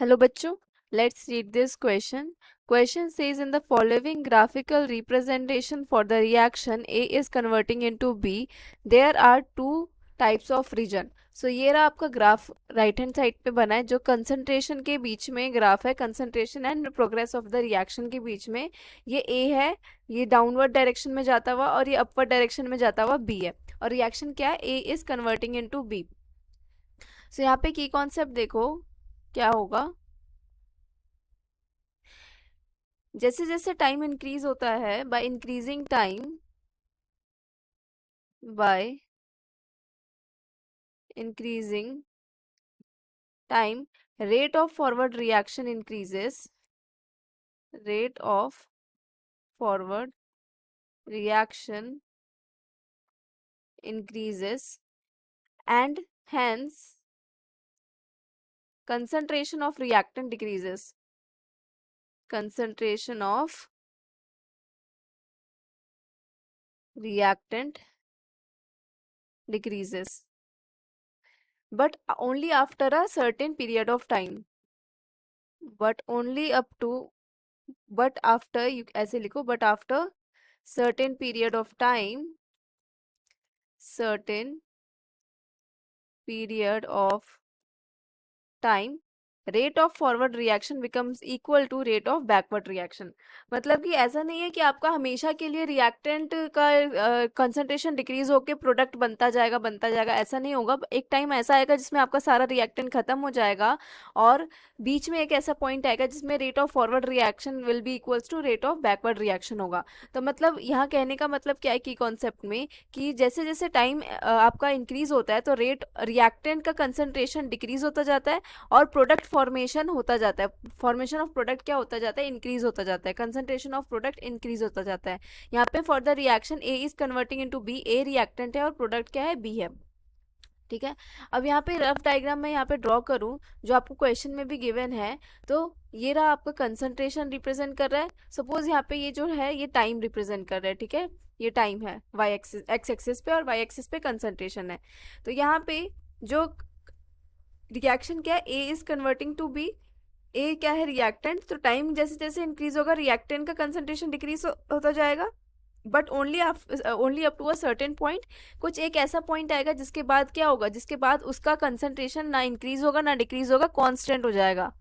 Hello बच्चों, let's read this question. Question says in the following graphical representation for the reaction A is converting into B, there are two types of region. So ये रहा आपका graph right hand side पे बना है जो concentration के बीच में graph है, concentration and progress of the reaction के बीच में ये A है, ये डाउनवर्ड डायरेक्शन में जाता हुआ और ये अपवर्ड डायरेक्शन में जाता हुआ B है और रिएक्शन क्या है A is converting into B. सो यहाँ पे की कॉन्सेप्ट देखो क्या होगा. जैसे जैसे टाइम इंक्रीज होता है by increasing time rate of forward reaction increases. Rate of forward reaction increases and hence concentration of reactant decreases. Concentration of reactant decreases, but only after a certain period of time. But only up to, but after, you ऐसे लिखो, but after certain period of time, certain period of time, rate of forward reaction becomes equal to rate of backward reaction. मतलब कि ऐसा नहीं है कि आपका हमेशा के लिए रिएक्टेंट का कंसंट्रेशन डिक्रीज होकर प्रोडक्ट बनता जाएगा, ऐसा नहीं होगा. एक टाइम ऐसा आएगा जिसमें आपका सारा रिएक्टेंट खत्म हो जाएगा और बीच में एक ऐसा पॉइंट आएगा जिसमें rate of forward reaction will be equals to rate of backward reaction होगा. तो मतलब यहाँ कहने का मतलब क्या है कि कॉन्सेप्ट में कि जैसे जैसे टाइम आपका इंक्रीज होता है तो रेट रिएक्टेंट का कंसंट्रेशन डिक्रीज होता जाता है और प्रोडक्ट फॉर्मेशन होता जाता है. फॉर्मेशन ऑफ प्रोडक्ट क्या होता जाता है, इंक्रीज होता जाता है. कंसंट्रेशन ऑफ प्रोडक्ट इंक्रीज होता जाता है. यहाँ पे for the reaction A is converting into B, A reactant है और प्रोडक्ट क्या है, बी है. ठीक है. अब यहाँ पे रफ डायग्राम में यहाँ पे ड्रॉ करूँ जो आपको क्वेश्चन में भी गिवन है. तो ये रहा आपका कंसंट्रेशन रिप्रेजेंट कर रहा है. सपोज यहाँ पे ये जो है ये टाइम रिप्रेजेंट कर रहा है. ठीक है, ये टाइम है वाई एक्सिस, एक्स एक्सिस पे, और वाई एक्सिस पे कंसंट्रेशन है. तो यहाँ पे जो रिएक्शन क्या है, ए इज कन्वर्टिंग टू बी. ए क्या है, रिएक्टेंट. तो टाइम जैसे जैसे इंक्रीज होगा रिएक्टेंट का कंसंट्रेशन डिक्रीज होता जाएगा, but only up to a certain point. कुछ एक ऐसा पॉइंट आएगा जिसके बाद क्या होगा, जिसके बाद उसका कंसंट्रेशन ना इंक्रीज होगा ना डिक्रीज होगा, कांस्टेंट हो जाएगा.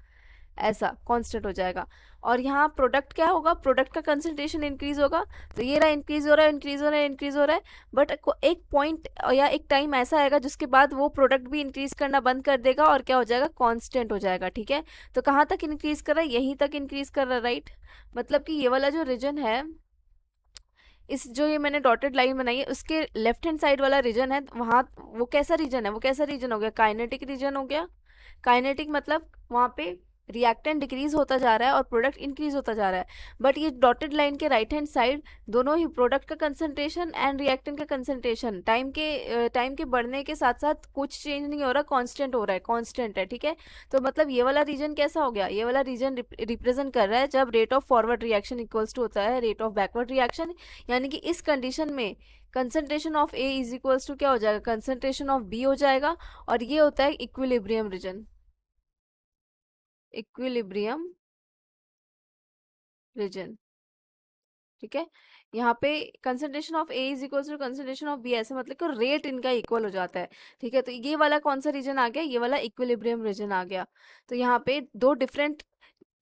ऐसा कांस्टेंट हो जाएगा. और यहाँ प्रोडक्ट क्या होगा, प्रोडक्ट का कंसंट्रेशन इंक्रीज होगा. तो ये रहा इंक्रीज हो रहा है, इंक्रीज हो रहा है, इंक्रीज हो रहा है. बट एक पॉइंट या एक टाइम ऐसा आएगा जिसके बाद वो प्रोडक्ट भी इंक्रीज करना बंद कर देगा और क्या हो जाएगा, कांस्टेंट हो जाएगा. ठीक है. तो कहाँ तक इंक्रीज कर रहा है, यहीं तक इंक्रीज कर रहा है. राइट. मतलब कि ये वाला जो रीजन है, इस जो ये मैंने डॉटेड लाइन बनाई है उसके लेफ्ट हैंड साइड वाला रीजन है, वहाँ वो कैसा रीजन है, वो कैसा रीजन हो गया, काइनेटिक रीजन हो गया. काइनेटिक मतलब वहाँ पे रिएक्टेंट डिक्रीज होता जा रहा है और प्रोडक्ट इंक्रीज होता जा रहा है. बट ये डॉटेड लाइन के राइट हैंड साइड दोनों ही प्रोडक्ट का कंसंट्रेशन एंड रिएक्टेंट का कंसंट्रेशन टाइम के बढ़ने के साथ साथ कुछ चेंज नहीं हो रहा, कांस्टेंट हो रहा है, कांस्टेंट है. ठीक है. तो मतलब ये वाला रीजन कैसा हो गया, ये वाला रीजन रिप्रेजेंट कर रहा है जब rate of forward reaction equals to होता है रेट ऑफ बैकवर्ड रिएक्शन. यानी कि इस कंडीशन में concentration of A is equals to क्या हो जाएगा, कंसंट्रेशन ऑफ बी हो जाएगा. और ये होता है इक्विलिब्रियम रीजन. Equilibrium reason. ठीक है. यहाँ पे concentration of A is equal to concentration of B, ऐसे मतलब कि रेट इनका इक्वल हो जाता है. ठीक है. तो ये वाला कौन सा रीजन आ गया, ये वाला इक्विलिब्रियम रीजन आ गया. तो यहाँ पे दो डिफरेंट,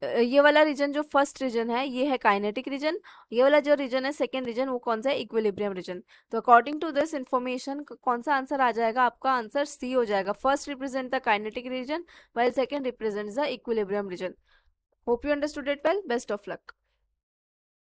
ये वाला रीजन जो फर्स्ट रीजन है ये है काइनेटिक रीजन, ये वाला जो रीजन है सेकेंड रीजन वो कौन सा है, इक्विलिब्रियम रीजन. तो अकॉर्डिंग टू दिस इंफॉर्मेशन कौन सा आंसर आ जाएगा, आपका आंसर सी हो जाएगा. First represent the kinetic region while second represents the equilibrium region. Hope you understood it well. Best of luck.